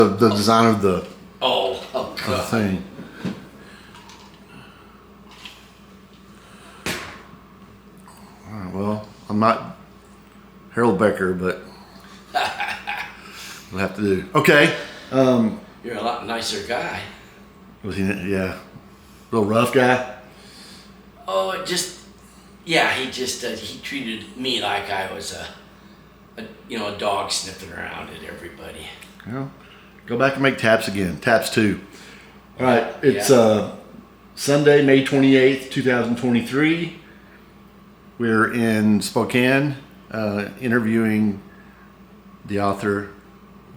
The design of the God. thing. All right, well, I'm not Harold Becker, but we'll have to do. Okay. You're a lot nicer guy. Was he? Yeah. Real rough guy. Oh, he treated me like I was a dog sniffing around at everybody. Well, go back and make taps again. Taps 2. All right. It's Sunday, May 28th, 2023. We're in Spokane interviewing the author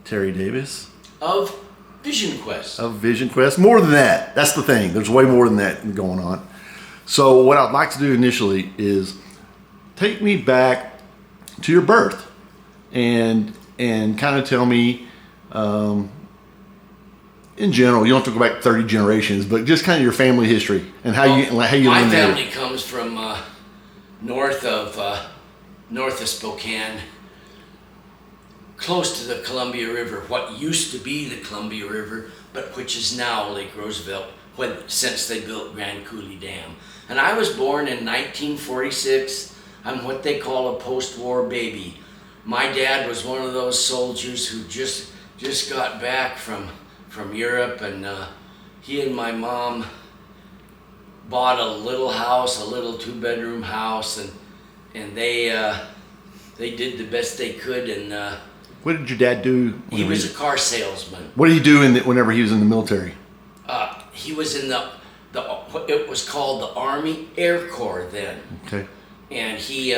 Terry Davis. Of VisionQuest. Of VisionQuest. More than that. That's the thing. There's way more than that going on. So what I'd like to do initially is take me back to your birth and kind of tell me, in general, you don't have to go back 30 generations, but just kind of your family history and how you My learned family comes from north of Spokane, close to the Columbia River, what used to be the Columbia River, but which is now Lake Roosevelt, since they built Grand Coulee Dam. And I was born in 1946. I'm what they call a post-war baby. My dad was one of those soldiers who just got back from Europe, and he and my mom bought a little house, a little 2-bedroom house, and they did the best they could. And what did your dad do? He was a car salesman. What did he do whenever he was in the military? He was in it was called the Army Air Corps then. Okay. And he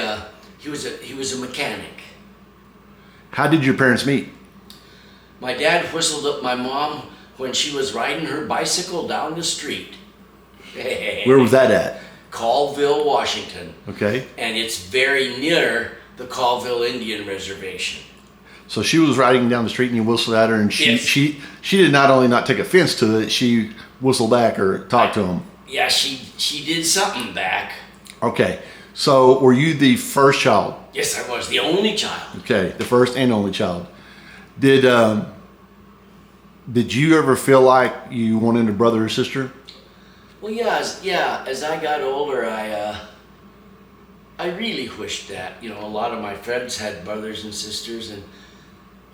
was a mechanic. How did your parents meet? My dad whistled up my mom when she was riding her bicycle down the street. Where was that at? Colville, Washington. Okay. And it's very near the Colville Indian Reservation. So she was riding down the street and you whistled at her, and she did not only not take offense to it, she whistled back or talked to him. Yeah, she did something back. Okay. So were you the first child? Yes, I was the only child. Okay, the first and only child. Did you ever feel like you wanted a brother or sister? Well, as I got older, I really wished that. A lot of my friends had brothers and sisters, and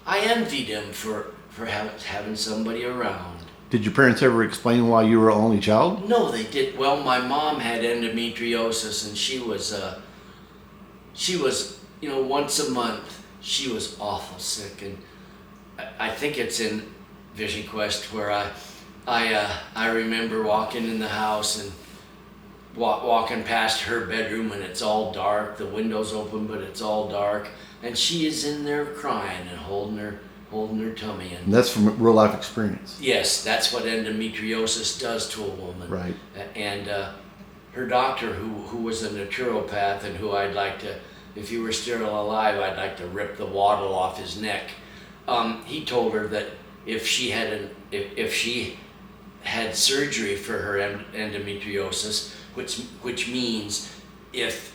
I envied them for having somebody around. Did your parents ever explain why you were an only child? No, they did. Well, my mom had endometriosis, and she was, once a month, she was awful sick. And I think it's in VisionQuest where I remember walking in the house and walking past her bedroom, and it's all dark. The window's open, but it's all dark. And she is in there crying and holding her tummy. And that's from real life experience. Yes, that's what endometriosis does to a woman. Right. And her doctor, who was a naturopath, and who I'd like to, if he were still alive, I'd like to rip the waddle off his neck. He told her that if she had surgery for her endometriosis, which means if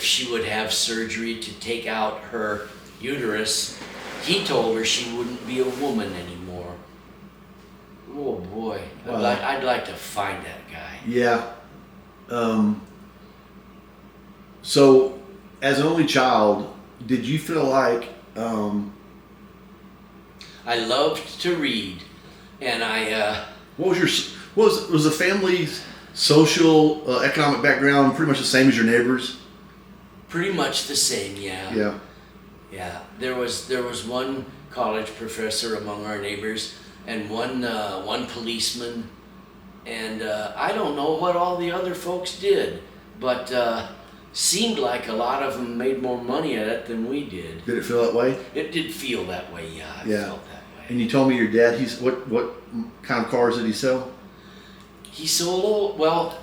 she would have surgery to take out her uterus, he told her she wouldn't be a woman anymore. Oh boy, wow. I'd like to find that guy. Yeah. So, as an only child, did you feel like? I loved to read, and What was the family's social, economic background pretty much the same as your neighbors? Pretty much the same, yeah. Yeah. Yeah, there was one college professor among our neighbors, and one policeman, and I don't know what all the other folks did, but seemed like a lot of them made more money at it than we did. Did it feel that way? It did feel that way, yeah. It felt that way. And you told me your dad, what kind of cars did he sell? He sold, well,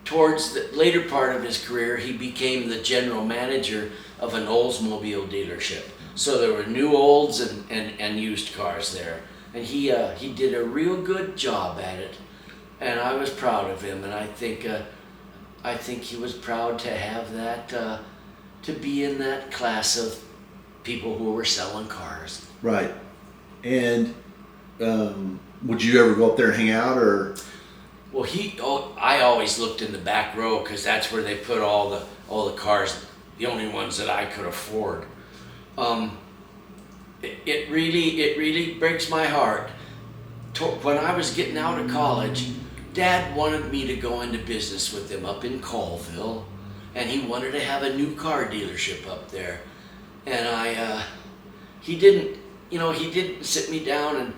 towards the later part of his career, he became the general manager of an Oldsmobile dealership. So there were new Olds and used cars there. And he did a real good job at it. And I was proud of him, and I think he was proud to have that, to be in that class of people who were selling cars. Right. And Would you ever go up there and hang out, or? Well, I always looked in the back row because that's where they put all the cars, the only ones that I could afford. It really breaks my heart. When I was getting out of college, Dad wanted me to go into business with him up in Colville, and he wanted to have a new car dealership up there. And he didn't sit me down and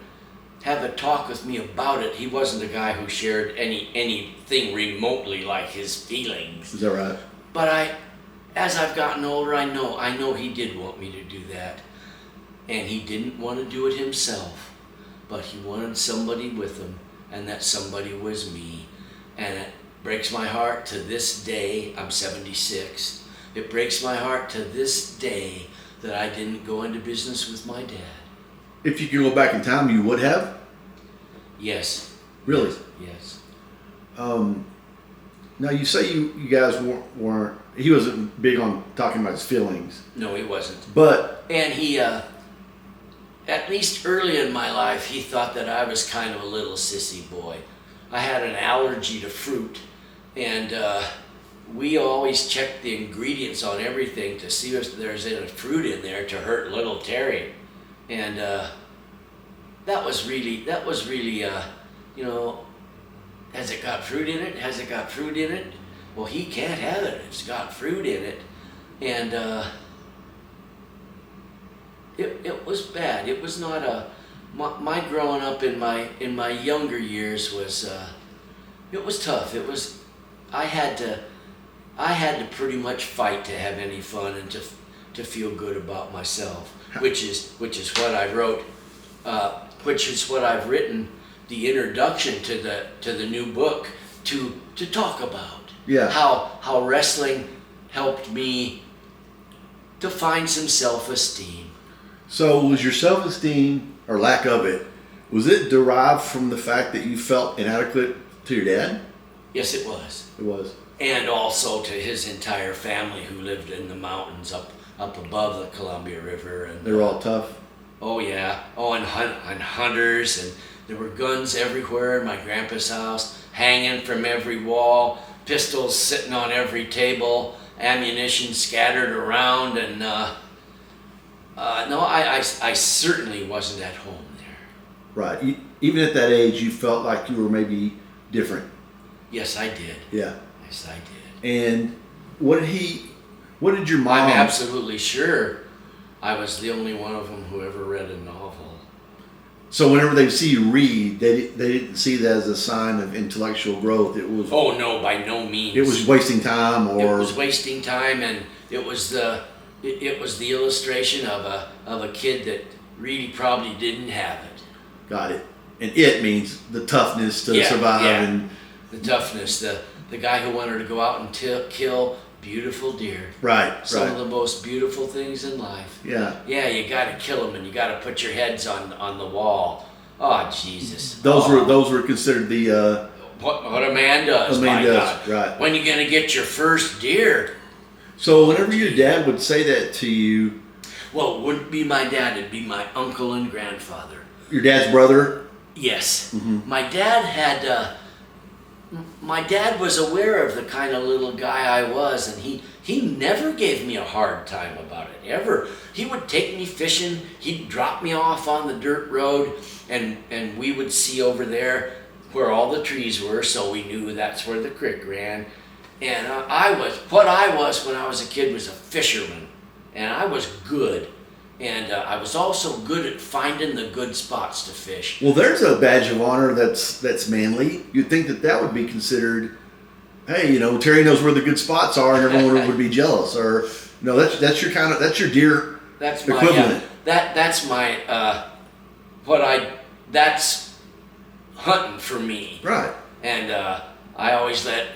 have a talk with me about it. He wasn't a guy who shared anything remotely like his feelings. Is that right? But as I've gotten older, I know he did want me to do that. And he didn't want to do it himself, but he wanted somebody with him, and that somebody was me. And it breaks my heart to this day. I'm 76. It breaks my heart to this day that I didn't go into business with my dad. If you could go back in time, you would have? Yes. Really? Yes. Now you say you guys weren't. He wasn't big on talking about his feelings. No, he wasn't. But and he, at least early in my life, he thought that I was kind of a little sissy boy. I had an allergy to fruit, and we always checked the ingredients on everything to see if there's any fruit in there to hurt little Terry, and that was really, has it got fruit in it? Has it got fruit in it? Well, he can't have it if it's got fruit in it, and it was bad. It was not my growing up in my younger years was it was tough. It was I had to pretty much fight to have any fun and to feel good about myself, which is what I wrote, which is what I've written the introduction to the new book to talk about. Yeah. How wrestling helped me to find some self-esteem. So was your self-esteem, or lack of it, was it derived from the fact that you felt inadequate to your dad? Yes, it was. It was. And also to his entire family who lived in the mountains up above the Columbia River. And they were all tough? Oh, yeah. Oh, and hunters, and there were guns everywhere in my grandpa's house, hanging from every wall, pistols sitting on every table, ammunition scattered around, and no, I certainly wasn't at home there. Right. Even at that age, you felt like you were maybe different. Yes, I did. Yeah. Yes, I did. And what did your mom... I'm absolutely sure I was the only one of them who ever read a novel. So whenever they see you read, they didn't see that as a sign of intellectual growth. It was... Oh, no, by no means. It was wasting time, or... It was wasting time, and it was the illustration of a kid that really probably didn't have it. Got it. And it means the toughness to survive. Yeah. And the toughness, the guy who wanted to go out and kill beautiful deer. Right. Some of the most beautiful things in life. Yeah. Yeah, you got to kill them, and you got to put your heads on the wall. Oh, Jesus. Those were considered the... what a man does, my God. Right. When you going to get your first deer? So whenever your dad would say that to you... Well, it wouldn't be my dad, it'd be my uncle and grandfather. Your dad's brother? Yes. Mm-hmm. My dad was aware of the kind of little guy I was, and he never gave me a hard time about it, ever. He would take me fishing, he'd drop me off on the dirt road, and we would see over there where all the trees were, so we knew that's where the creek ran. And what I was when I was a kid was a fisherman, and I was good. And I was also good at finding the good spots to fish. Well, there's a badge of honor that's manly. You'd think that would be considered, hey, Terry knows where the good spots are, and everyone would be jealous. Or, that's your deer equivalent. That's hunting for me. Right. And I always let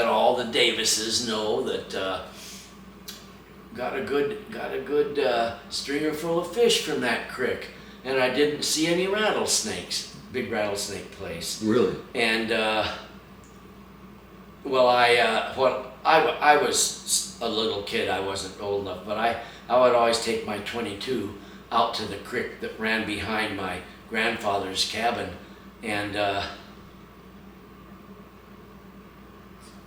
all the Davises know that. Got a good stringer full of fish from that creek, and I didn't see any rattlesnakes. Big rattlesnake place. Really? And I was a little kid. I wasn't old enough, but I would always take my .22 out to the creek that ran behind grandfather's cabin, and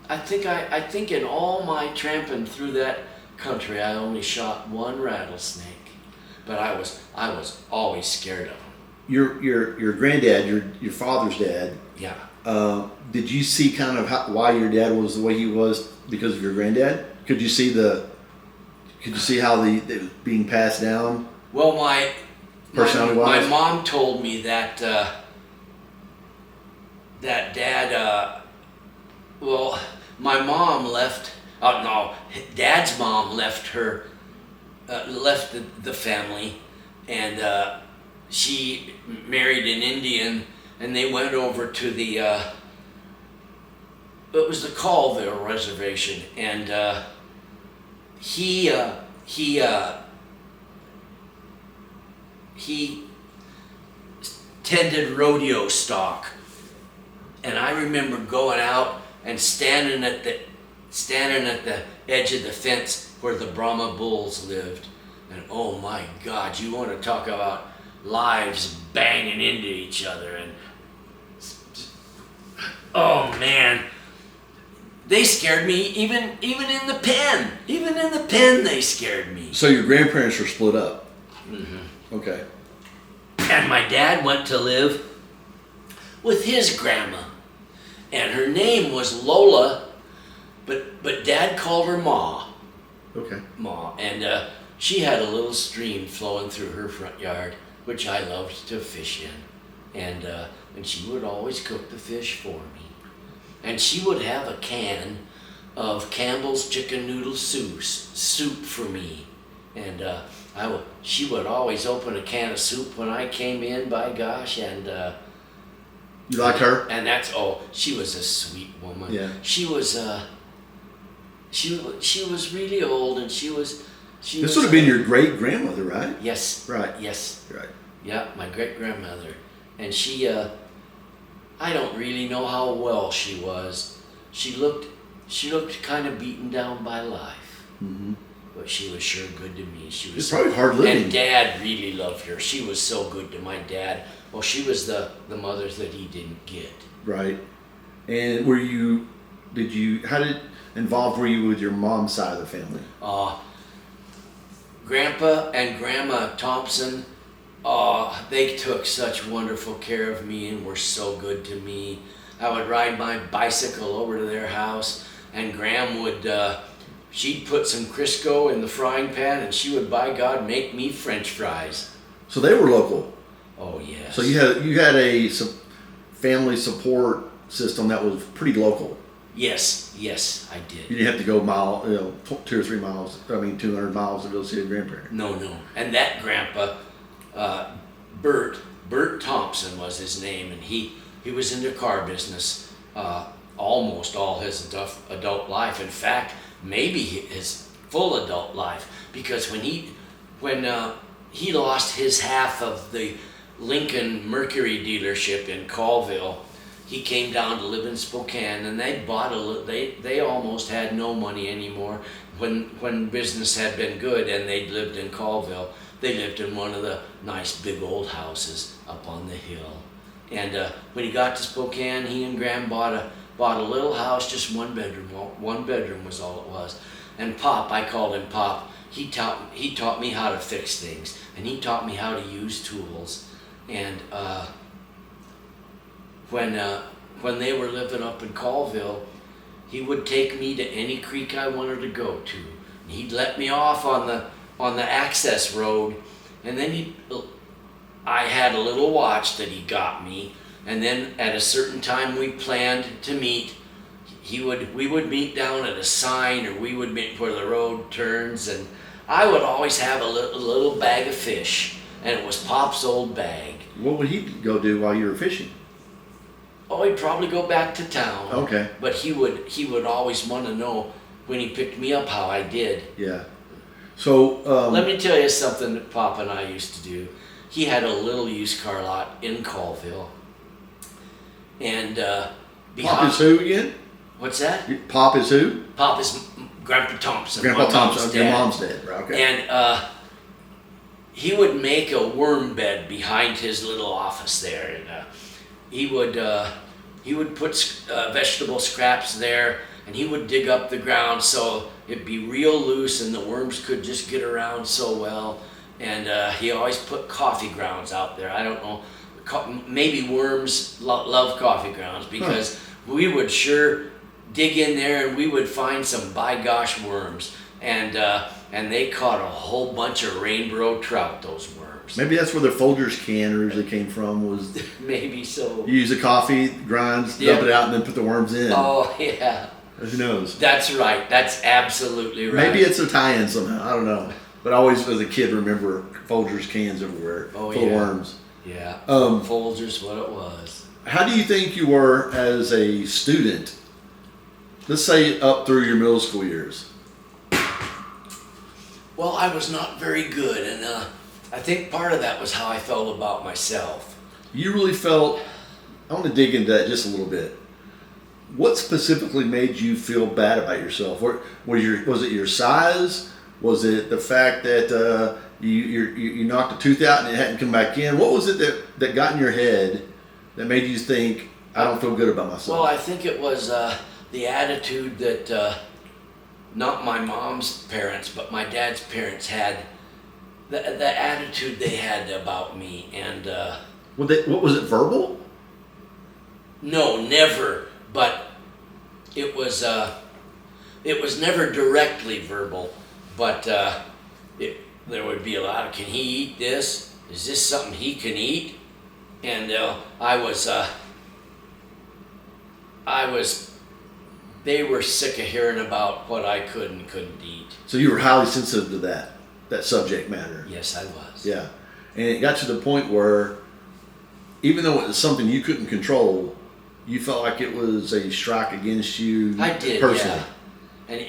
I think in all my tramping through that country, I only shot one rattlesnake, but I was always scared of them. Your granddad, your father's dad. Yeah. Did you see kind of why your dad was the way he was because of your granddad? Could you see how the being passed down? Well, my personality-wise? mom told me that that dad. Well, my mom left. Oh no, Dad's mom left her, left the family, and she married an Indian, and they went over to the. It was the Colville Reservation, and he tended rodeo stock, and I remember going out and standing at the edge of the fence where the Brahma bulls lived, and oh my God, you want to talk about lives banging into each other, and oh man, they scared me even in the pen. Even in the pen, they scared me. So your grandparents were split up. Mm-hmm. Okay. And my dad went to live with his grandma, and her name was Lola, but Dad called her Ma. Okay. Ma, and she had a little stream flowing through her front yard, which I loved to fish in, and she would always cook the fish for me, and she would have a can of Campbell's chicken noodle soup for me, and she would always open a can of soup when I came in, by gosh, and you liked her? And she was a sweet woman. Yeah. She was really old, and she was. This would have been your great grandmother, right? Yes. Right. Yes. Right. Yeah, my great grandmother, and she. I don't really know how well she was. She looked kind of beaten down by life. Mm-hmm. But she was sure good to me. She was. It's probably hard living. And Dad really loved her. She was so good to my dad. Well, she was the mother that he didn't get. Right. And how involved were you with your mom's side of the family? Grandpa and Grandma Thompson, they took such wonderful care of me and were so good to me. I would ride my bicycle over to their house, and Gram would, she'd put some Crisco in the frying pan, and she would, by God, make me French fries. So they were local. Oh, yes. So you had a family support system that was pretty local. Yes, I did. You didn't have to go 2 or 3 miles. 200 miles to go see a grandparent. No. And that grandpa, Bert Thompson was his name, and he was in the car business almost all his adult life. In fact, maybe his full adult life, because when he lost his half of the Lincoln Mercury dealership in Colville, he came down to live in Spokane, and they almost had no money anymore. When business had been good and they'd lived in Colville, they lived in one of the nice big old houses up on the hill. And when he got to Spokane, he and Graham bought a little house, just 1 bedroom. 1 bedroom was all it was. And Pop, I called him Pop. He taught me how to fix things, and he taught me how to use tools. And when they were living up in Colville, he would take me to any creek I wanted to go to. And he'd let me off on the access road, and then I had a little watch that he got me, and then at a certain time we planned to meet. We would meet down at a sign, or we would meet where the road turns, and I would always have a little bag of fish, and it was Pop's old bag. What would he go do while you were fishing? Oh, he'd probably go back to town. Okay. But he would always want to know when he picked me up how I did. Yeah. So let me tell you something that Pop and I used to do. He had a little used car lot in Colville, and Pop is who again? What's that? Pop is who? Pop is Grandpa Thompson. Grandpa Thompson. Mom's Your dad. mom's dad. Right, okay. And he would make a worm bed behind his little office there, and he would put vegetable scraps there, and he would dig up the ground so it'd be real loose and the worms could just get around so well. And he always put coffee grounds out there. I don't know, maybe worms love coffee grounds, because we would sure dig in there and we would find some by gosh worms. And they caught a whole bunch of rainbow trout, those worms. Maybe that's where the Folgers can originally came from, was Maybe so. you use the coffee grinds, dump it out, and then put the worms in. Oh, yeah. Who knows? That's right. That's absolutely right. Maybe it's a tie-in somehow. I don't know. But I always, as a kid, remember Folgers cans everywhere full of worms. Yeah. Folgers, what it was. How do you think you were as a student? Let's say up through your middle school years. Well, I was not very good, and I think part of that was how I felt about myself. You really felt, I want to dig into that just a little bit. What specifically made you feel bad about yourself? Was it your size? Was it the fact that you knocked a tooth out and it hadn't come back in? What was it that got in your head that made you think, I don't feel good about myself? Well, I think it was the attitude that not my mom's parents, but my dad's parents had, the attitude they had about me. And what was it, verbal? No, never. But it was never directly verbal. But there would be a lot of, can he eat this? Is this something he can eat? And they were sick of hearing about what I could and couldn't eat. So you were highly sensitive to that subject matter. Yes, I was. Yeah. And it got to the point where, even though it was something you couldn't control, you felt like it was a strike against you. I did, personally. yeah. And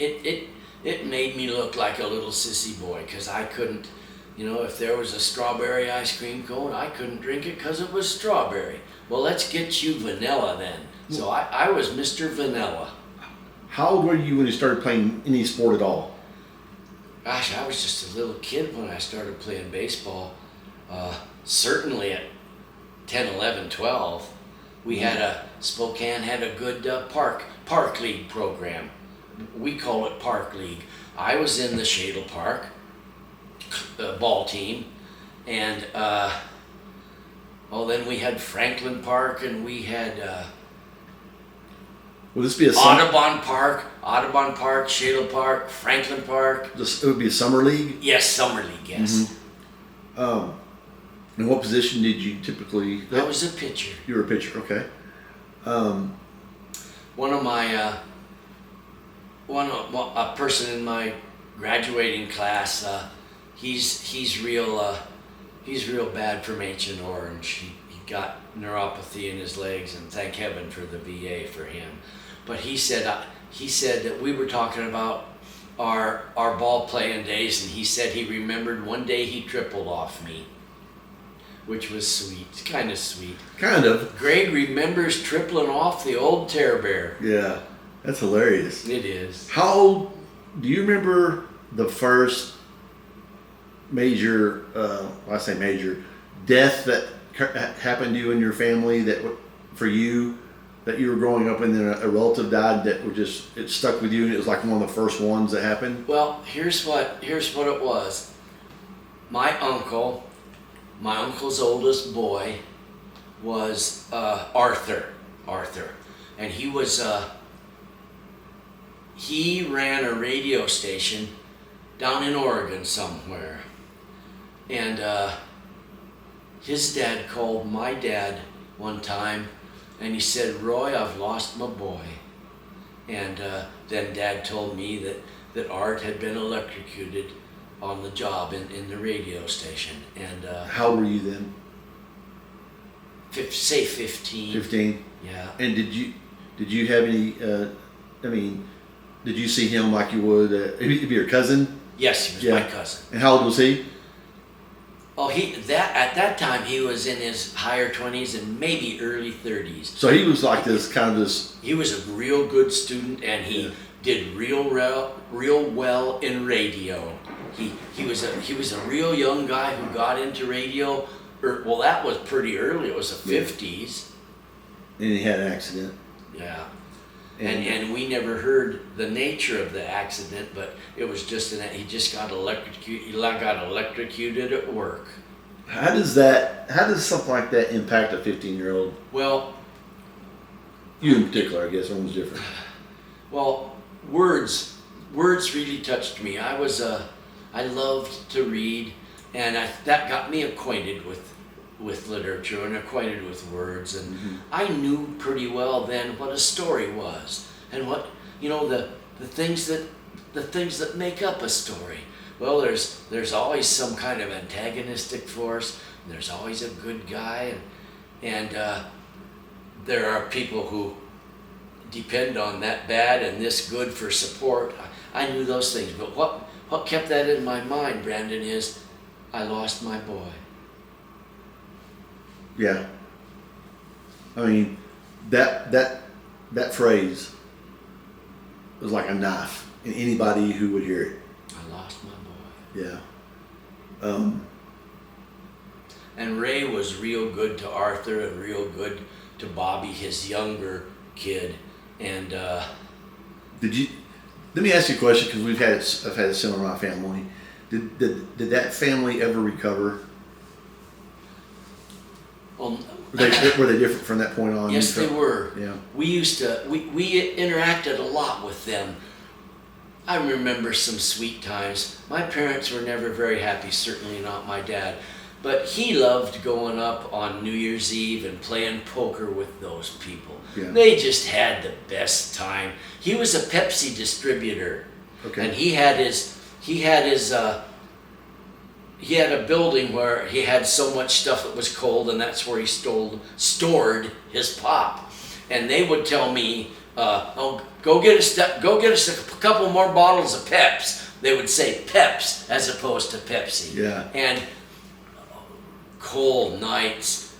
it made me look like a little sissy boy, because I couldn't, if there was a strawberry ice cream cone, I couldn't drink it because it was strawberry. Well, let's get you vanilla then. So I was Mr. Vanilla. How old were you when you started playing any sport at all? Gosh, I was just a little kid when I started playing baseball. Certainly at 10, 11, 12. Spokane had a good park league program. We call it Park League. I was in the Shadle Park ball team, and then we had Franklin Park, and we had Will this be a Audubon Park, Shadle Park, Franklin Park. It would be a summer league? Yes, summer league, yes. Mm-hmm. And what position did you typically... I was a pitcher. You were a pitcher, okay. A person in my graduating class, he's real bad from Ancient Orange. He got neuropathy in his legs, and thank heaven for the VA for him. But he said that we were talking about our ball playing days, and he said he remembered one day he tripled off me, which was sweet, kind of sweet. Kind of. Greg remembers tripling off the old Terror Bear. Yeah, that's hilarious. It is. Do you remember the first major, death that happened to you and your family, that you were growing up and then a relative died that it stuck with you, and it was like one of the first ones that happened? Well, here's what it was. My uncle's oldest boy was Arthur, and he ran a radio station down in Oregon somewhere, and his dad called my dad one time, and he said, "Roy, I've lost my boy." And then Dad told me that Art had been electrocuted on the job in the radio station. And how old were you then? Say 15. 15. Yeah. And did you have any? Did you see him like you would? He'd be your cousin. Yes, he was my cousin. And how old was he? Oh, at that time he was in his higher 20s and maybe early 30s. So he was like this. He was a real good student, and he did real well in radio. he was a real young guy who got into radio. Well, that was pretty early. It was the 50s. And he had an accident. Yeah. And we never heard the nature of the accident, but it was just he just got electrocuted at work. How does something like that impact a 15-year-old? Well, you in particular, I guess. Everyone's different. Well, words really touched me. I loved to read, and that got me acquainted with literature and acquainted with words, and I knew pretty well then what a story was, and what the things that make up a story. Well, there's always some kind of antagonistic force. And there's always a good guy, and there are people who depend on that bad and this good for support. I knew those things, but what kept that in my mind, Brandon, is I lost my boy. Yeah. I mean, that phrase was like a knife in anybody who would hear it. I lost my boy. Yeah. And Ray was real good to Arthur and real good to Bobby, his younger kid. And let me ask you a question, because I've had it similar in my family. Did that family ever recover? Well, were they different from that point on? Yes, they were. Yeah. We interacted a lot with them. I remember some sweet times. My parents were never very happy, certainly not my dad. But he loved going up on New Year's Eve and playing poker with those people. Yeah. They just had the best time. He was a Pepsi distributor. Okay. And he had a building where he had so much stuff that was cold, and that's where he stored his pop. And they would tell me, "Oh, go get us a couple more bottles of Peps." They would say Peps as opposed to Pepsi. Yeah. And cold nights,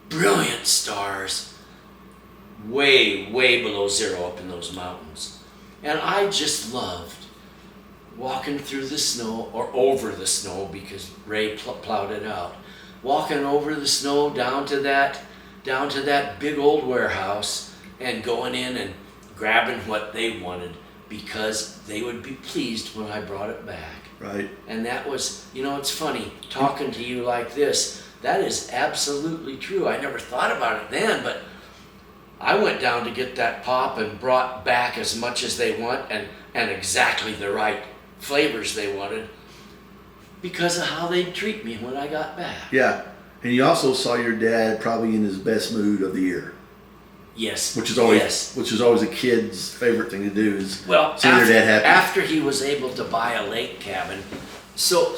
brilliant stars, way below zero up in those mountains, and I just loved walking through the snow, or over the snow, because Ray plowed it out. Walking over the snow down to that big old warehouse and going in and grabbing what they wanted, because they would be pleased when I brought it back. Right. And that was, it's funny, talking to you like this, that is absolutely true. I never thought about it then, but I went down to get that pop and brought back as much as they want and exactly the right flavors they wanted, because of how they'd treat me when I got back. Yeah. And you also saw your dad probably in his best mood of the year. Yes. Which is always a kid's favorite thing to do, is see their dad happy. After he was able to buy a lake cabin, so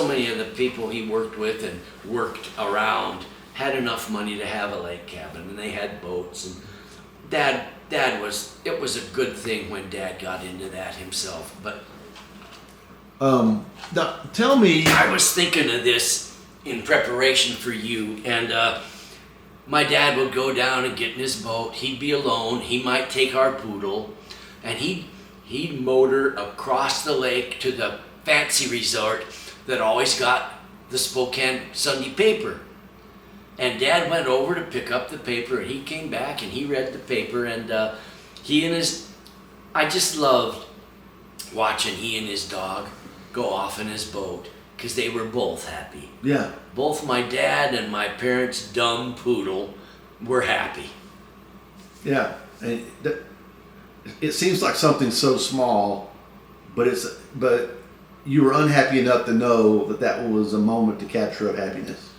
many of the people he worked with and worked around had enough money to have a lake cabin, and they had boats, and it was a good thing when Dad got into that himself. But now, tell me. I was thinking of this in preparation for you, and my dad would go down and get in his boat. He'd be alone. He might take our poodle, and he'd motor across the lake to the fancy resort that always got the Spokane Sunday paper. And Dad went over to pick up the paper, and he came back and he read the paper, and I just loved watching he and his dog go off in his boat, because they were both happy. Yeah. Both my dad and my parents' dumb poodle were happy. Yeah. And it seems like something so small, but you were unhappy enough to know that was a moment to capture of happiness.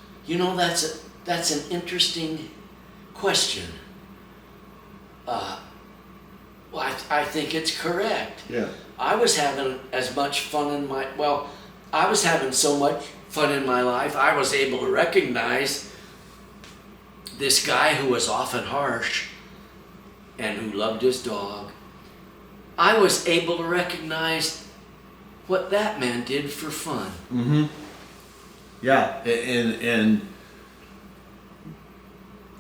That's an interesting question. Well, I think it's correct. Yeah. I was having so much fun in my life, I was able to recognize this guy who was often harsh and who loved his dog. I was able to recognize what that man did for fun. Mm-hmm. Yeah,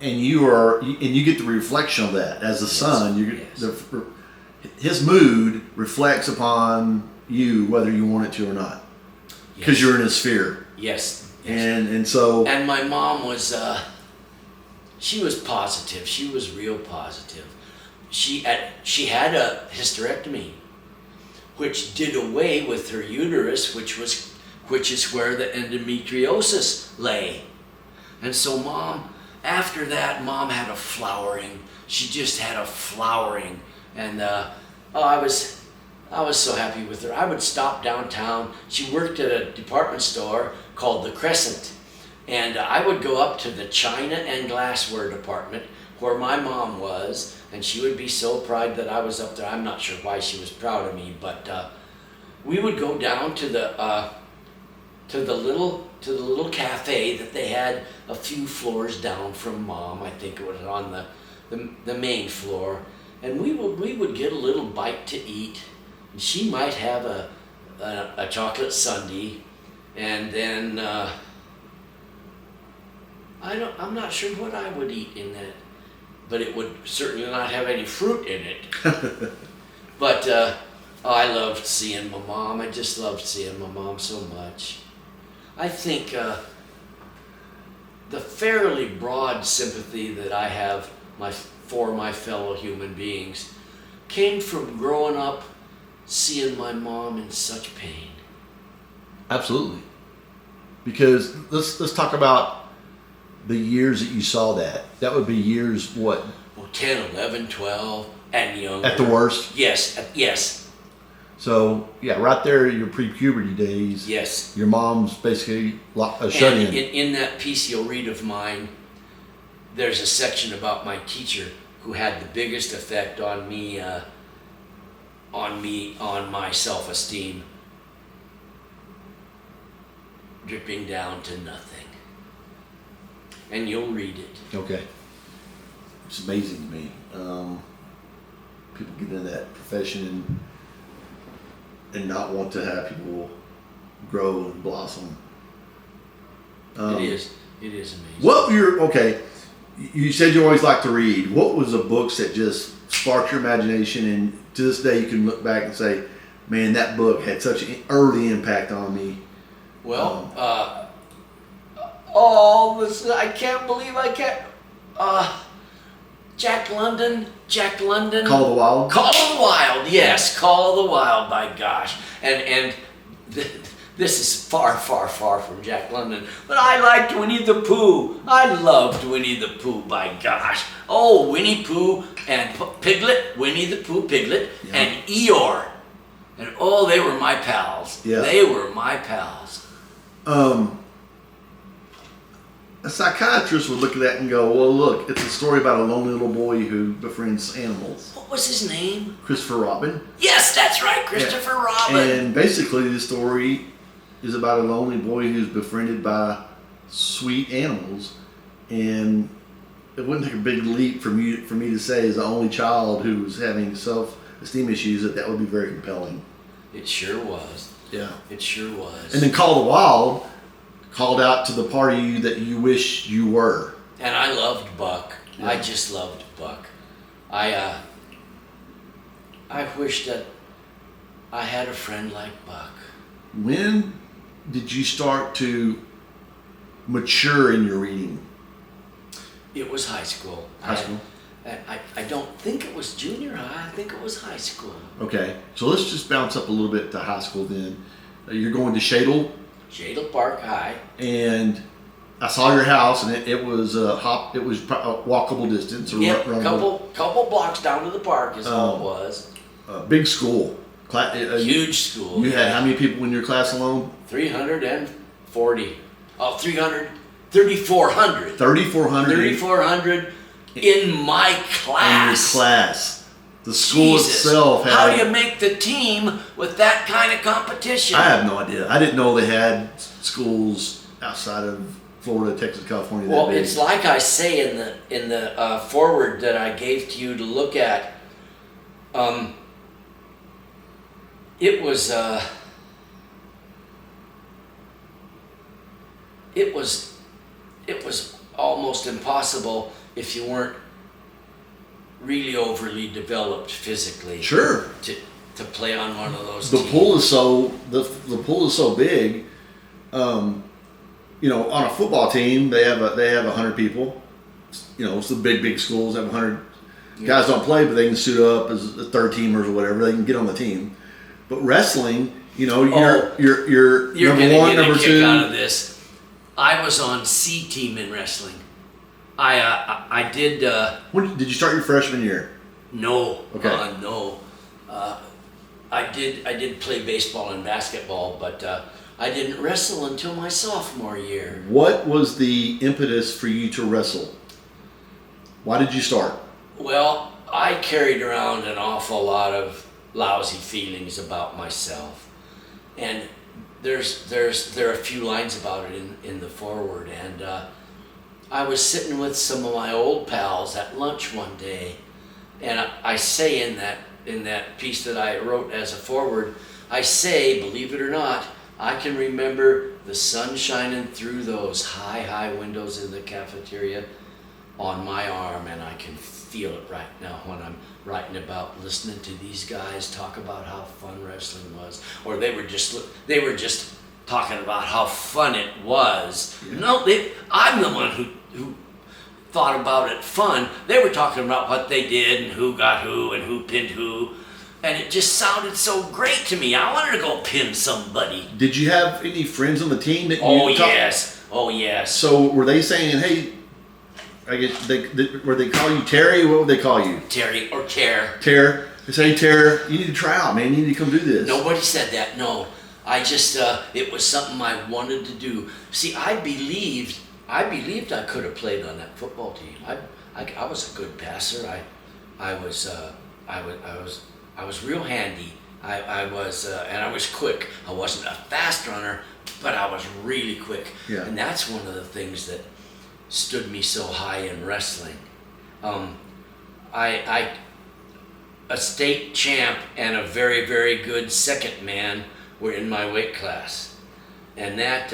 and you get the reflection of that as a son. Yes. His mood reflects upon you whether you want it to or not, because Yes. you're in a sphere. Yes. And so And my mom was, she was positive. She was real positive. She had a hysterectomy, which did away with her uterus, which is where the endometriosis lay. And so after that, mom had a flowering. She just had a flowering, and I was so happy with her. I would stop downtown. She worked at a department store called the Crescent, and I would go up to the china and glassware department where my mom was, and she would be so proud that I was up there. I'm not sure why she was proud of me, but we would go down to the little cafe that they had a few floors down from mom. I think it was on the main floor, and we would get a little bite to eat. And she might have a chocolate sundae, and then I'm not sure what I would eat in that, but it would certainly not have any fruit in it. But I loved seeing my mom. I just loved seeing my mom so much. I think the fairly broad sympathy that I have for my fellow human beings came from growing up seeing my mom in such pain. Absolutely. Because let's talk about the years that you saw that. That would be years what? Well, 10, 11, 12, and younger. At the worst? Yes, yes. So, yeah, right there, your pre-puberty days. Yes. Your mom's basically shut and in. In that piece you'll read of mine, there's a section about my teacher who had the biggest effect on me, on my self-esteem, dripping down to nothing. And you'll read it. Okay. It's amazing to me. People get into that profession and not want to have people grow and blossom. It is amazing. What okay? You said you always like to read. What was the books that just sparked your imagination, and to this day you can look back and say, "Man, that book had such an early impact on me." Well, I can't believe I can't. Jack London. Call of the Wild. Call of the Wild, yes, Call of the Wild. By gosh, and this is far, far, far from Jack London, but I liked Winnie the Pooh. I loved Winnie the Pooh. By gosh, oh, Winnie Pooh and Piglet, Winnie the Pooh, Piglet, Yeah. and Eeyore, and oh, they were my pals. Yeah. They were my pals. A psychiatrist would look at that and go, "Well, look, it's a story about a lonely little boy who befriends animals." What was his name? Christopher Robin. Yes, that's right, Christopher Robin. And basically, the story is about a lonely boy who's befriended by sweet animals. And it wouldn't take a big leap for me to say, as the only child who was having self-esteem issues, that would be very compelling. It sure was. Yeah. It sure was. And then Call of the Wild called out to the part of you that you wish you were. And I loved Buck. Yeah. I just loved Buck. I wish that I had a friend like Buck. When did you start to mature in your reading? It was high school. High school? I don't think it was junior high. I think it was high school. Okay, so let's just bounce up a little bit to high school then. You're going to Shadle, Shadle Park High. and I saw your house, and it was a walkable distance. Or Yep, couple blocks down to the park is all it was. Big school. Huge school. You had how many people in your class alone? 340. Oh, 3,400. 3,400. 3,400 in my class. In your class. The school Jesus. itself had... How do you make the team with that kind of competition? I have no idea. I didn't know they had schools outside of Florida, Texas, California. Well, it's like I say in the foreword that I gave to you to look at. It was almost impossible if you weren't really overly developed physically. Sure. to play on one of those The teams. pool is the pool is so big. You know, on a football team, they have 100 people. You know, it's the big schools have 100 guys. Don't play, but they can suit up as the third teamers or whatever. They can get on the team. But wrestling, you know, you're You're number gonna one, get number a kick two. out of this. I was on C team in wrestling. I did. When did you start your freshman year? No. Okay. No. I did play baseball and basketball, but I didn't wrestle until my sophomore year. What was the impetus for you to wrestle? Why did you start? Well, I carried around an awful lot of lousy feelings about myself, and there are a few lines about it in the foreword. And I was sitting with some of my old pals at lunch one day, and I say in that piece that I wrote as a foreword, I say, believe it or not, I can remember the sun shining through those high windows in the cafeteria on my arm, and I can feel it right now when I'm writing about listening to these guys talk about how fun wrestling was, or they were just talking about how fun it was. Yeah. No, I'm the one who thought about it fun. They were talking about what they did and who got who and who pinned who. And it just sounded so great to me. I wanted to go pin somebody. Did you have any friends on the team that you Yes. Oh, yes. So were they saying, hey, I guess were they call you Terry? What would they call you? Terry or Care. Terry. They say, hey, Terry, you need to try out, man. You need to come do this. Nobody said that, no. I just, it was something I wanted to do. See, I believed I could have played on that football team. I was a good passer. I was real handy. I was, and I was quick. I wasn't a fast runner, but I was really quick. Yeah. And that's one of the things that stood me so high in wrestling. A state champ and a very, very good second man were in my weight class. And that,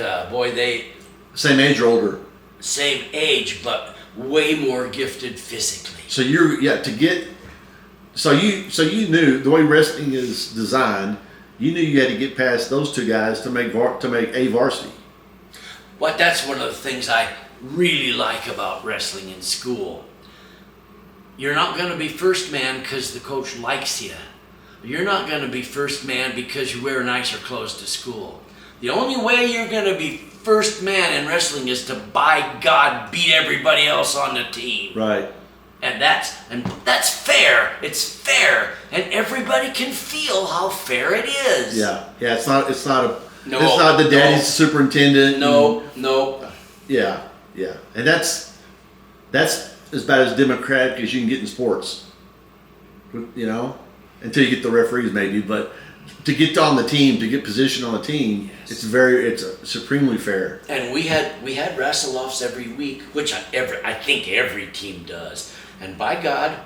Same age or older? same age, but way more gifted physically. So you knew the way wrestling is designed, you knew you had to get past those two guys to make a varsity. But that's one of the things I really like about wrestling in school. You're not going to be first man because the coach likes you. You're not going to be first man because you wear nicer clothes to school. The only way you're going to be first man in wrestling is to, by God, beat everybody else on the team. Right. And that's fair. It's fair, and everybody can feel how fair it is. Yeah. It's not the daddy's superintendent. No. Yeah. And that's as bad as democratic as you can get in sports. You know, until you get the referees maybe, but to get on the team, to get position on the team, yes. it's supremely fair. And we had wrestle-offs every week, which I think every team does. And by God,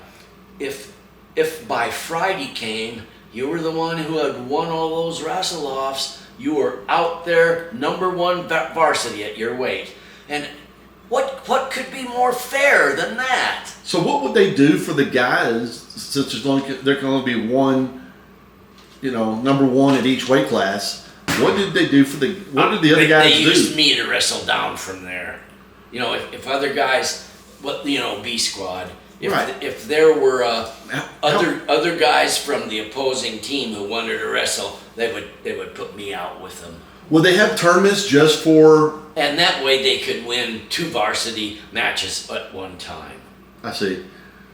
if by Friday came, you were the one who had won all those wrestle-offs, you were out there number one varsity at your weight. And what could be more fair than that? So what would they do for the guys, since there can only be one, number one at each weight class? What did they do what did the other guys do? They used me to wrestle down from there. If other guys, B squad, if there were other guys from the opposing team who wanted to wrestle, they would put me out with them. Would they have tournaments just for? And that way they could win 2 varsity matches at one time. I see.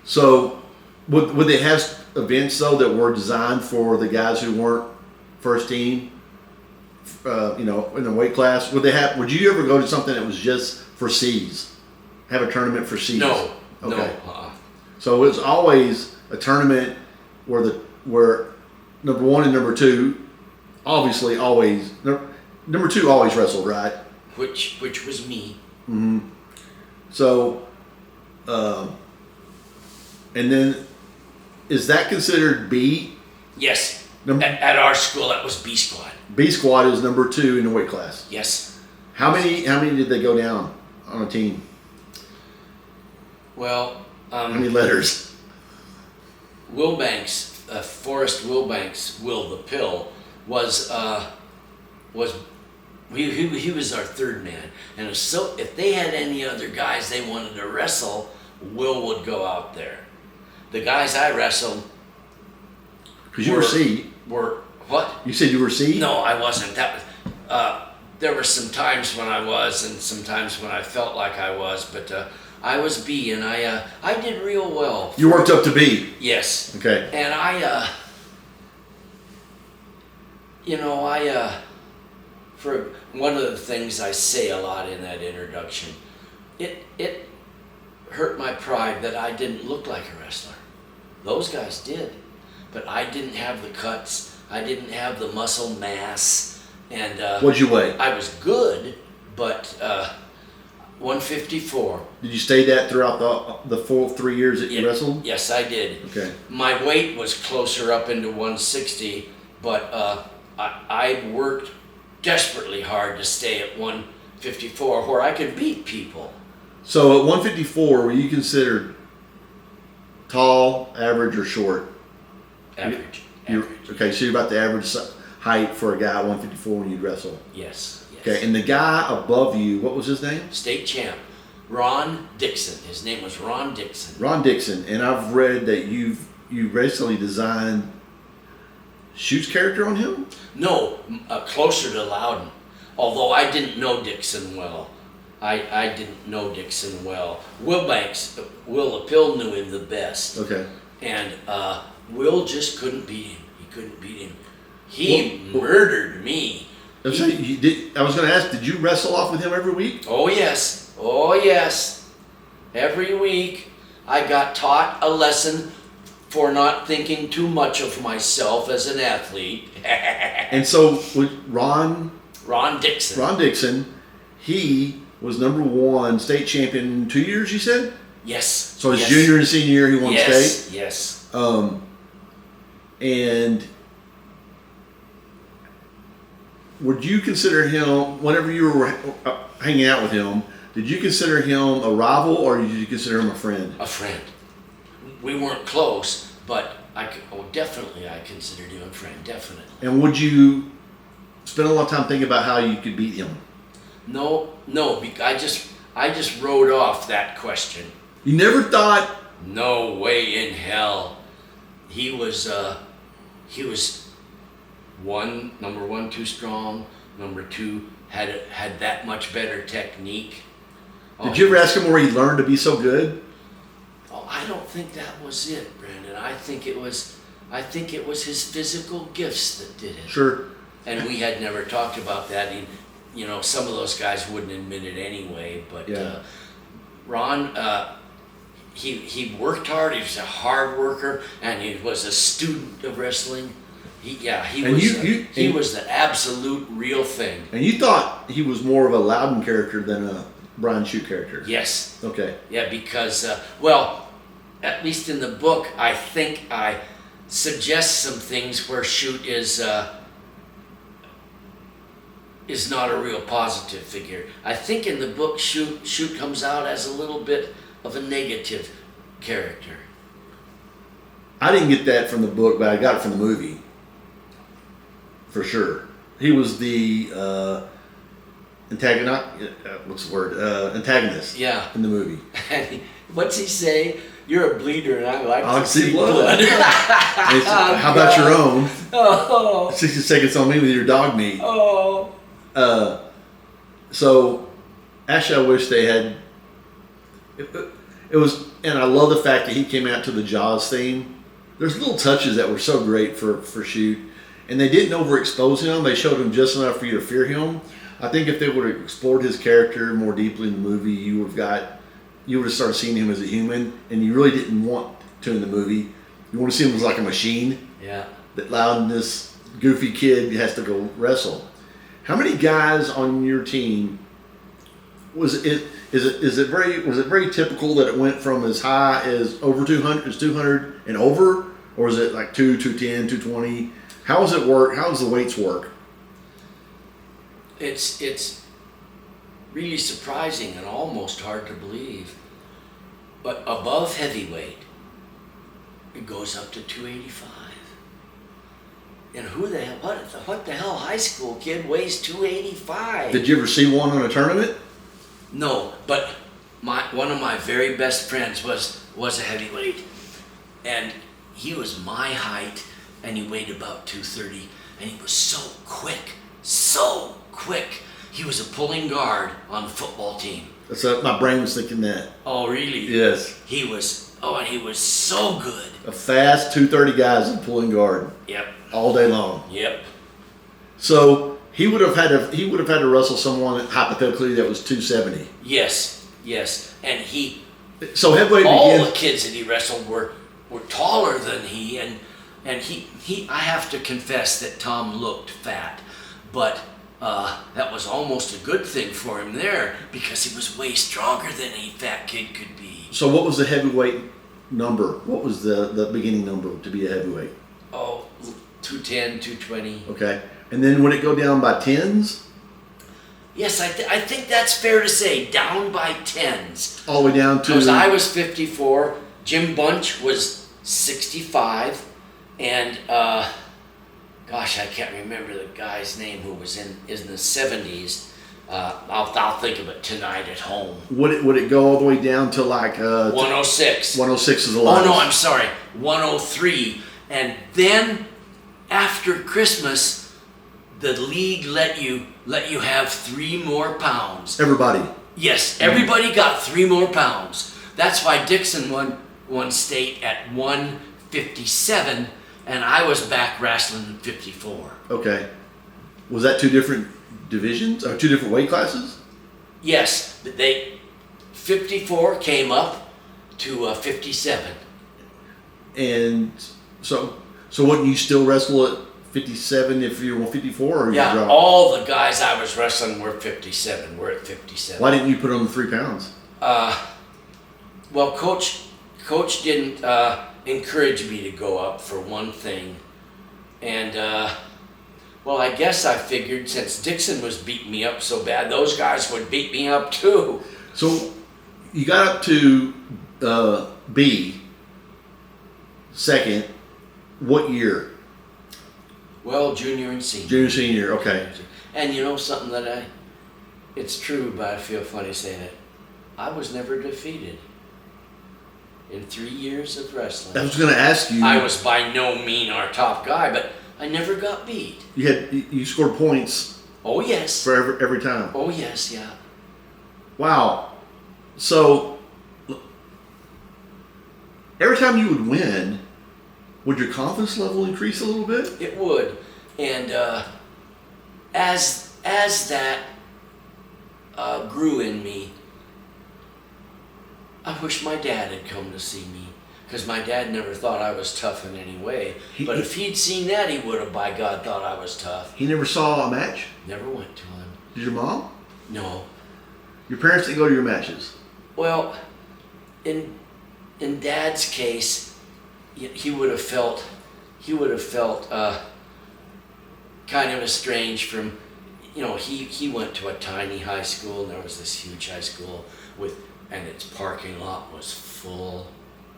So would they have events though that were designed for the guys who weren't first team? In the weight class, would you ever go to something that was just for C's? Have a tournament for C's? No. Okay. No. So it's always a tournament where number one and number two, obviously always number two always wrestled, right? Which was me. Mm-hmm. So, and then is that considered B? Yes. At our school, that was B squad. B squad is number 2 in the weight class. Yes. How many did they go down on a team? Well, how many letters? Will Banks, Forrest Wilbanks, Will the Pill, was he was our third man. And if they had any other guys they wanted to wrestle, Will would go out there. The guys I wrestled. Because you were C. Were what? You said you were C? No, I wasn't. There were some times when I was, and some times when I felt like I was, but I was B, and I did real well. You worked up to B. Yes. Okay. And for one of the things I say a lot in that introduction, it hurt my pride that I didn't look like a wrestler. Those guys did, but I didn't have the cuts. I didn't have the muscle mass. And what'd you weigh? I was good, but 154. Did you stay that throughout the full 3 years that you wrestled? Yes, I did. Okay. My weight was closer up into 160, but I worked desperately hard to stay at 154 where I could beat people. So at 154, were you considered tall, average, or short? Average. Okay, so you're about the average height for a guy at 154 when you'd wrestle. Yes. Okay, and the guy above you, what was his name? State champ, Ron Dixon. His name was Ron Dixon. Ron Dixon, and I've read that you recently designed Shoot's character on him? No, closer to Loudon. Although I didn't know Dixon well. I didn't know Dixon well. Will the Pill knew him the best. Okay. And Will just couldn't beat him. He couldn't beat him. He murdered me. I was going to ask, did you wrestle off with him every week? Oh yes. Oh yes. Every week I got taught a lesson for not thinking too much of myself as an athlete. And so with Ron Dixon, he was #1 state champion 2 years, you said? Yes. So his junior and senior year he won state? Yes. And would you consider him, whenever you were hanging out with him, did you consider him a rival or did you consider him a friend? A friend. We weren't close, but definitely I considered him a friend, definitely. And would you spend a lot of time thinking about how you could beat him? No, I just wrote off that question. You never thought? No way in hell. He was number one, too strong. Number two, had that much better technique. Did you ever ask him where he learned to be so good? Oh, I don't think that was it, Brandon. I think it was his physical gifts that did it. Sure. And we had never talked about that. Some of those guys wouldn't admit it anyway. But Ron, he worked hard. He was a hard worker, and he was a student of wrestling. He was the absolute real thing. And you thought he was more of a Loudon character than a Brian Shoot character? Yes. Okay. Yeah, because at least in the book, I think I suggest some things where Shoot is not a real positive figure. I think in the book, Shoot comes out as a little bit of a negative character. I didn't get that from the book, but I got it from the movie. For sure. He was the antagonist Yeah. in the movie. What's he say? You're a bleeder and I like to see see blood. blood. How about your own? Oh. 60 seconds on me with your dog meat. Oh. So, actually, I wish they had. It was, and I love the fact that he came out to the Jaws theme. There's little touches that were so great for Shoot, and they didn't overexpose him. They showed him just enough for you to fear him. I think if they would have explored his character more deeply in the movie, you would have started seeing him as a human, and you really didn't want to in the movie. You want to see him as like a machine. Yeah. That Loudon, this goofy kid, has to go wrestle. How many guys on your team was it very typical that it went from as high as over 200 and over, or is it like 210, 220? How does it work? How does the weights work? It's really surprising and almost hard to believe, but above heavyweight, it goes up to 285. And who the hell, what the hell high school kid weighs 285? Did you ever see one on a tournament? No, but one of my very best friends was a heavyweight, and he was my height, and he weighed about 230, and he was so quick. He was a pulling guard on the football team. That's my brain was thinking that. Oh, really? Yes. And he was so good. A fast 230 guys in pulling guard. Yep. All day long. Yep. So he would have had to wrestle someone hypothetically that was 270. Yes. And So heavyweight all begins. the kids that he wrestled were taller than he, and he I have to confess that Tom looked fat, but that was almost a good thing for him there because he was way stronger than any fat kid could be. So what was the heavyweight number? What was the beginning number to be a heavyweight? Oh, 210, 220. Okay. And then would it go down by tens? Yes, I think that's fair to say, down by tens. All the way down to... Because I was 54, Jim Bunch was 65, and gosh, I can't remember the guy's name who was in the 70s. I'll think of it tonight at home. Would it go all the way down to like... 106. 106 is a lot. Oh no, I'm sorry, 103. And then after Christmas, the league let you have 3 more pounds. Everybody. Yes, everybody got 3 more pounds. That's why Dixon won state at 157, and I was back wrestling at 54. Okay. Was that 2 different divisions or 2 different weight classes? Yes, but 54 came up to 57. And so wouldn't you still wrestle at 57 if you were 54 or Yeah, you dropped? all the guys I was wrestling were 57. We're at 57. Why didn't you put on the 3 pounds? Well, coach didn't encourage me to go up for one thing, and well, I guess I figured since Dixon was beating me up so bad, those guys would beat me up too. So you got up to B, second. What year? Well, junior and senior. Junior, senior. Okay. And you know something it's true, but I feel funny saying it. I was never defeated in 3 years of wrestling. I was going to ask you. I was by no means our top guy, but I never got beat. You scored points. Oh yes. For every time. Oh yes, yeah. Wow. So every time you would win, would your confidence level increase a little bit? It would, and as that grew in me, I wish my dad had come to see me, because my dad never thought I was tough in any way. But if he'd seen that, he would have, by God, thought I was tough. He never saw a match? Never went to him. Did your mom? No. Your parents didn't go to your matches? Well, in Dad's case, he would have felt kind of estranged from, he went to a tiny high school, and there was this huge high school and its parking lot was full.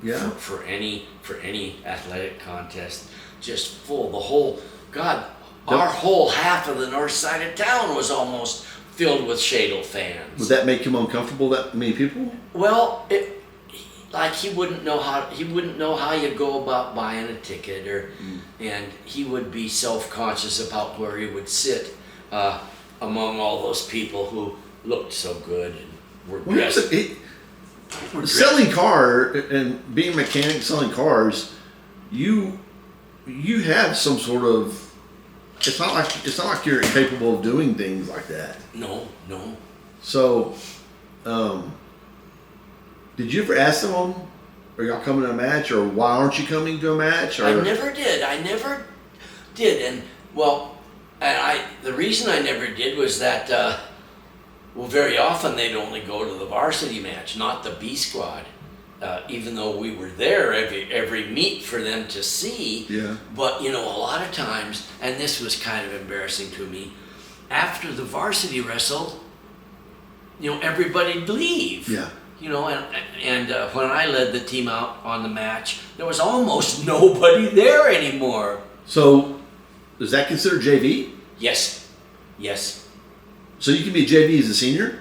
Yeah. For any athletic contest, just full. The whole our whole half of the north side of town was almost filled with Shadle fans. Would that make him uncomfortable? That many people? Well, he wouldn't know how you go about buying a ticket, and he would be self-conscious about where he would sit among all those people who looked so good and were dressed. Selling car and being a mechanic selling cars, you have some sort of. It's not like you're incapable of doing things like that. No. So, did you ever ask them, are y'all coming to a match, or why aren't you coming to a match? Or? I never did, and the reason I never did was that. Well, very often they'd only go to the varsity match, not the B squad, even though we were there every meet for them to see. Yeah. But, a lot of times, and this was kind of embarrassing to me, after the varsity wrestled, everybody'd leave. Yeah. you know, and when I led the team out on the match, there was almost nobody there anymore. So, is that considered JV? Yes, yes. So you can be JV as a senior?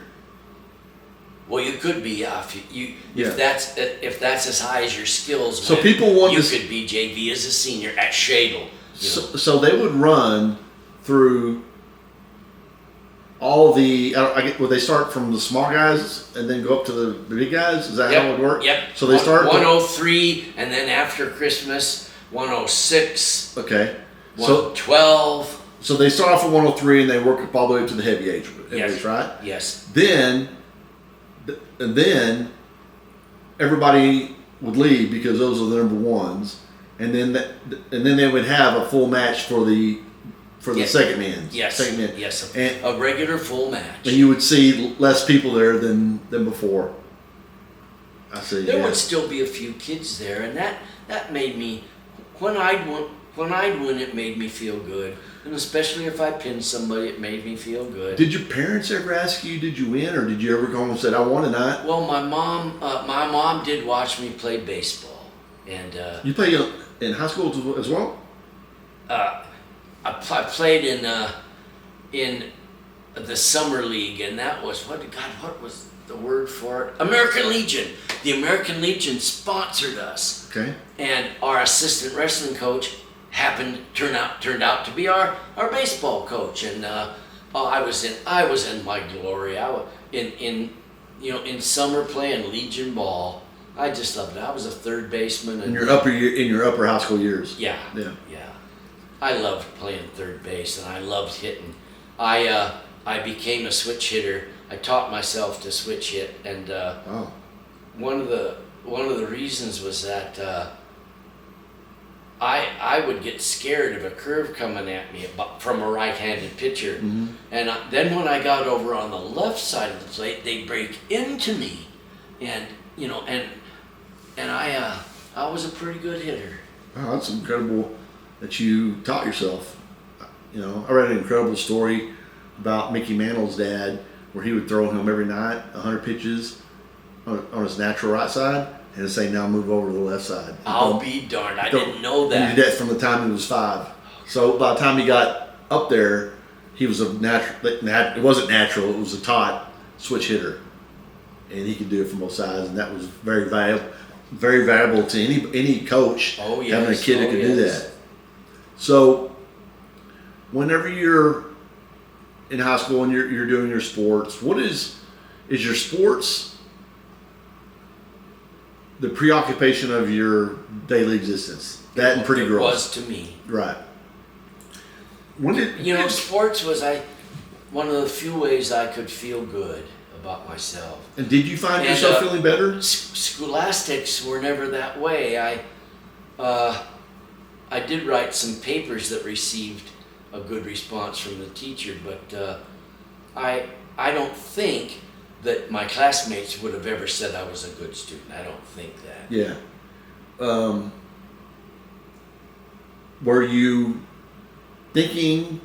Well, you could be, yeah. Yeah. If that's as high as your skills, So went, people want you to. could be JV as a senior at Shadle. So they would run through all the. Would they start from the small guys and then go up to the big guys? Is that how it would work? Yep. So they start 103, and then after Christmas, 106. Okay. 112. So they start off at 103 and they work up all the way up to the heavy age, Yes. right? Yes. Then everybody would leave because those are the number ones, and then they would have a full match for the second man. Yes. Second man. Yes. And, A regular full match. and you would see less people there than before. I see. There would still be a few kids there, and that made me, when I'd win, it made me feel good, and especially if I pinned somebody, it made me feel good. Did your parents ever ask you, did you win, or did you ever go home and say, I won tonight? Well, my mom did watch me play baseball, and You play in high school as well? I played in the summer league, and that was what was the word for it? American Legion. The American Legion sponsored us. Okay. And our assistant wrestling coach turned out to be our baseball coach, and I was in my glory. I was in summer playing Legion ball. I just loved it. I was a third baseman. In your upper high school years. Yeah. I loved playing third base, and I loved hitting. I became a switch hitter. I taught myself to switch hit, and one of the reasons was that I would get scared of a curve coming at me from a right-handed pitcher, and then when I got over on the left side of the plate, they'd break into me, and I was a pretty good hitter. Wow, that's incredible that you taught yourself. I read an incredible story about Mickey Mantle's dad, where he would throw him every night 100 pitches on his natural right side, and say, now move over to the left side. I'll be darned. I didn't know that. He did that from the time he was 5. So by the time he got up there, he was a natural. It wasn't natural. It was a taught switch hitter, and he could do it from both sides, and that was very valuable to any coach having a kid that could do that. So, whenever you're in high school and you're doing your sports, what is your sports the preoccupation of your daily existence? That and pretty girls. It was to me. Right. When did sports was one of the few ways I could feel good about myself. And did you find yourself feeling better? Scholastics were never that way. I did write some papers that received a good response from the teacher, but I don't think that my classmates would have ever said I was a good student. I don't think that. Yeah. Were you thinking?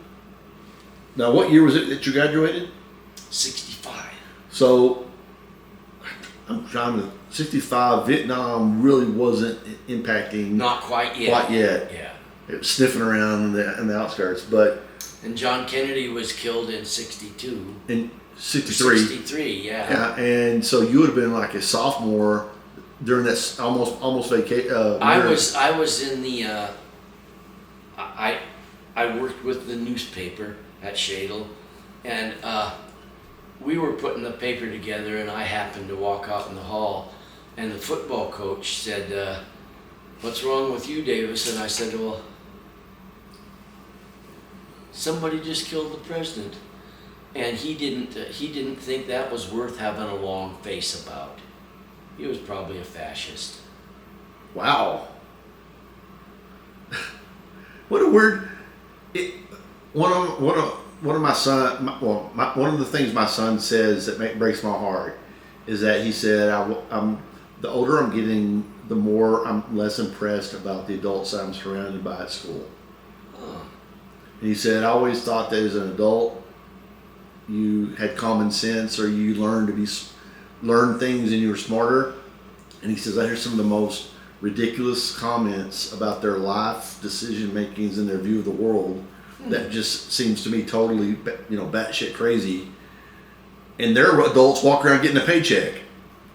Now, what year was it that you graduated? 65. So, I'm trying to. 65. Vietnam really wasn't impacting. Not quite yet. Quite yet. Yeah. It was sniffing around in the outskirts, but. And John Kennedy was killed in 62. In 63. 63, yeah. Yeah, and so you would have been like a sophomore during that almost vacation. I was in the. I worked with the newspaper at Shadle, and we were putting the paper together, and I happened to walk out in the hall, and the football coach said, "What's wrong with you, Davis?" And I said, "Well, somebody just killed the president." And he didn't think that was worth having a long face about. He was probably a fascist. Wow. What a word! One of my son. One of the things my son says that breaks my heart is that he said, "I'm the older I'm getting, the more I'm less impressed about the adults I'm surrounded by at school." Oh. And he said, "I always thought that as an adult, you had common sense, or you learned to be learned things and you were smarter. And he says, I hear some of the most ridiculous comments about their life decision makings and their view of the world that just seems to me totally, batshit crazy. And they're adults walking around getting a paycheck.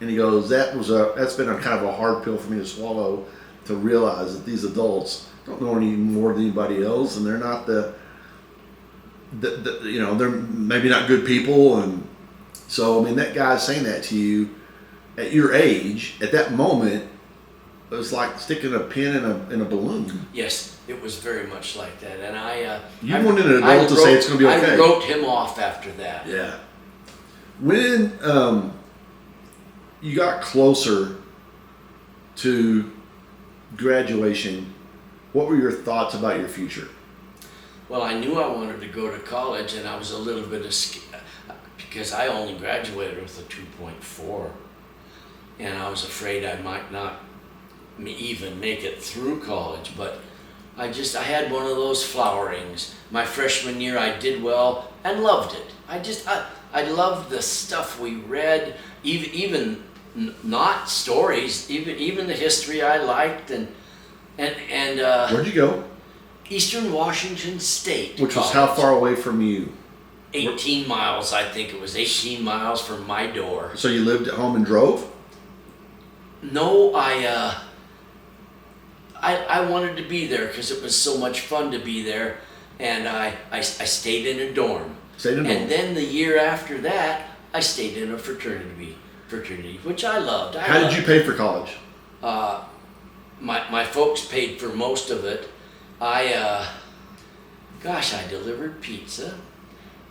And he goes, that's been a kind of a hard pill for me to swallow, to realize that these adults don't know any more than anybody else, and they're not they're maybe not good people. And so, I mean, that guy saying that to you at your age, at that moment, it was like sticking a pin in a balloon. Yes, it was very much like that. And you wanted an adult to say it's going to be okay. I wrote him off after that. Yeah. When you got closer to graduation, what were your thoughts about your future? Well, I knew I wanted to go to college, and I was a little bit because I only graduated with a 2.4, and I was afraid I might not even make it through college. But I had one of those flowerings. My freshman year, I did well and loved it. I loved the stuff we read, even not stories, even the history I liked, and where'd you go? Eastern Washington State. Which was how far away from you? 18 miles, I think it was 18 miles from my door. So you lived at home and drove? No, I wanted to be there because it was so much fun to be there, and I stayed in a dorm. And then the year after that, I stayed in a fraternity, which I loved. How did you pay for college? My folks paid for most of it. I delivered pizza.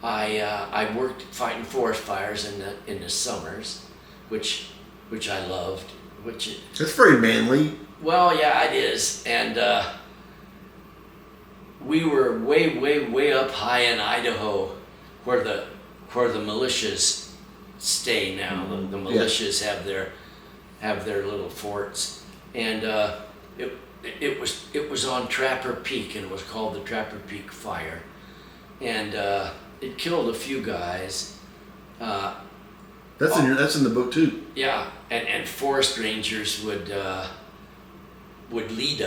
I worked fighting forest fires in the summers, which I loved. That's very manly. Well, yeah, it is. And we were way up high in Idaho, where the militias stay now. The militias have their little forts, and it was on Trapper Peak, and it was called the Trapper Peak Fire, and it killed a few guys. That's in the book too. Yeah, and forest rangers would lead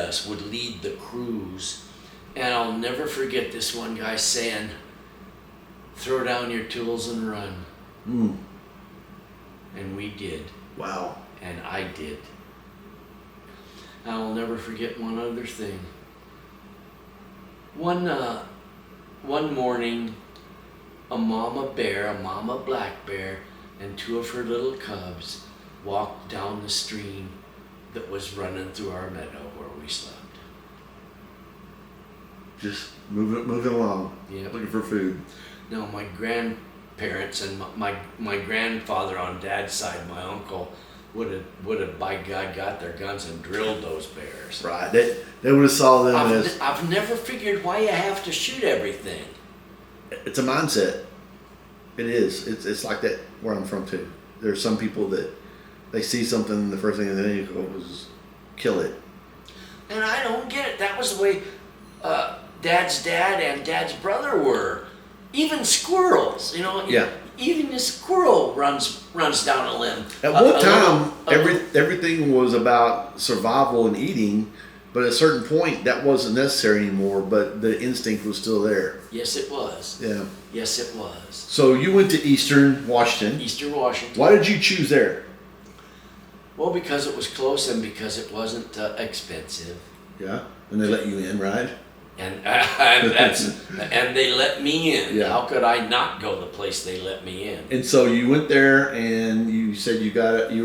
the crews, and I'll never forget this one guy saying, "Throw down your tools and run." And we did. Wow. And I did. I'll never forget one other thing. One morning, a mama black bear, and two of her little cubs walked down the stream that was running through our meadow where we slept. Just moving along. Yeah. Looking for food. No, my grandparents and my grandfather on Dad's side, my uncle, would have by God got their guns and drilled those bears. Right. They would have saw them as. I've never figured why you have to shoot everything. It's a mindset. It is. It's like that where I'm from too. There's some people that they see something, the first thing they go is kill it. And I don't get it. That was the way Dad's dad and Dad's brother were. Even squirrels, Yeah. Even a squirrel runs down a limb. At one time, everything was about survival and eating, but at a certain point, that wasn't necessary anymore. But the instinct was still there. Yes, it was. Yeah. Yes, it was. So you went to Eastern Washington. Eastern Washington. Why did you choose there? Well, because it was close and because it wasn't expensive. Yeah, and they let you in, right? And they let me in. Yeah. How could I not go the place they let me in? And so you went there, and you said you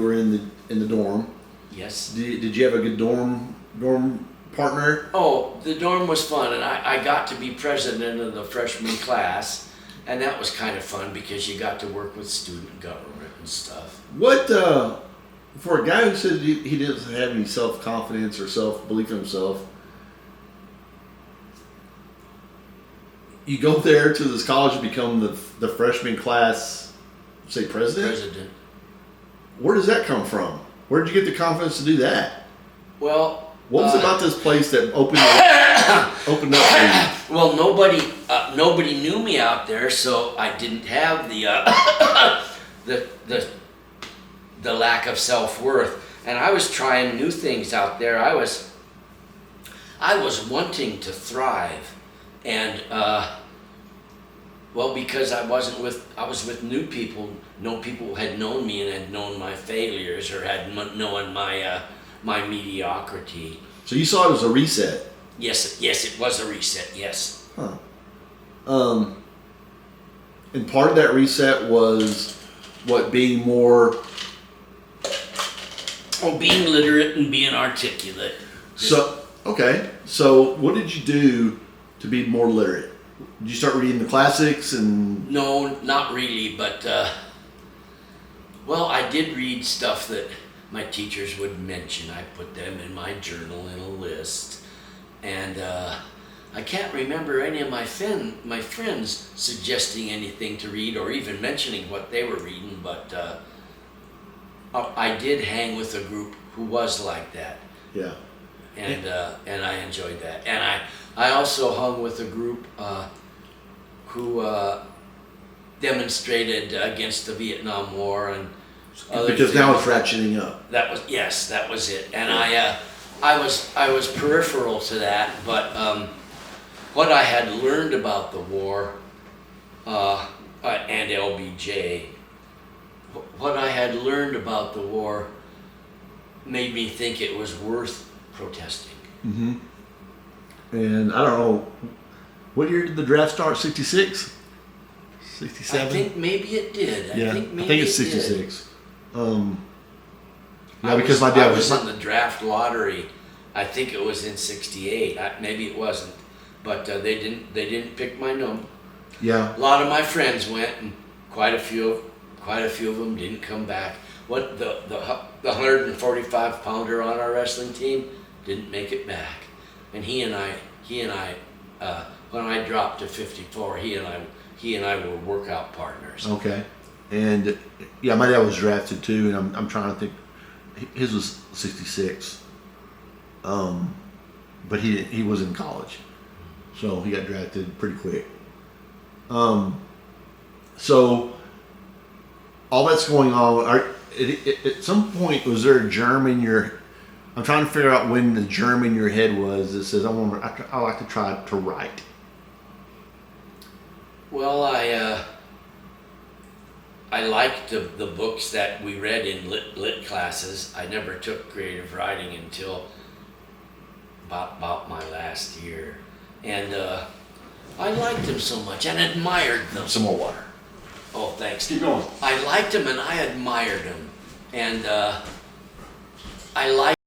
were in the dorm. Yes. Did you have a good dorm partner? Oh, the dorm was fun, and I got to be president of the freshman class, and that was kind of fun because you got to work with student government and stuff. What for a guy who said he doesn't have any self-confidence or self-belief in himself? You go there to this college and become the freshman class, say president? President. Where does that come from? Where did you get the confidence to do that? Well, what was about this place that opened up for you? Well, nobody knew me out there, so I didn't have the the lack of self-worth. And I was trying new things out there. I was wanting to thrive, and well, because I was with new people. No people had known me and had known my failures or had known my mediocrity. So you saw it as a reset. Yes, it was a reset. Yes. Huh. And part of that reset was what, being more. Oh, being literate and being articulate. So okay. So what did you do to be more literate? Did you start reading the classics and? No, not really, but well, I did read stuff that my teachers would mention. I put them in my journal in a list, and I can't remember any of my friends suggesting anything to read or even mentioning what they were reading, but I did hang with a group who was like that. Yeah. And I enjoyed that. And I also hung with a group who demonstrated against the Vietnam War and other Because things. now it's ratcheting up. That was it. And I was peripheral to that, but what I had learned about the war and LBJ, what I had learned about the war made me think it was worth protesting. Mm-hmm. And I don't know, what year did the draft start? 66? 67? I think maybe it did. Yeah, I think it's it did. 66. Yeah, because my dad I was in the draft lottery. I think it was in '68. Maybe it wasn't, but they didn't pick my number. Yeah. A lot of my friends went, and quite a few of them didn't come back. What the 145 pounder on our wrestling team didn't make it back, and he and I when I dropped to 54, he and I were workout partners. Okay. And yeah, my dad was drafted too, and I'm trying to think. His was 66. But he was in college, so he got drafted pretty quick. So all that's going on. At some point, was there a germ in your? I'm trying to figure out when the germ in your head was that says I like to try to write. Well, I liked the books that we read in lit classes. I never took creative writing until about my last year, and I liked them so much and admired them. Some more water. Oh, thanks. Keep going. I liked them and I admired them, and I liked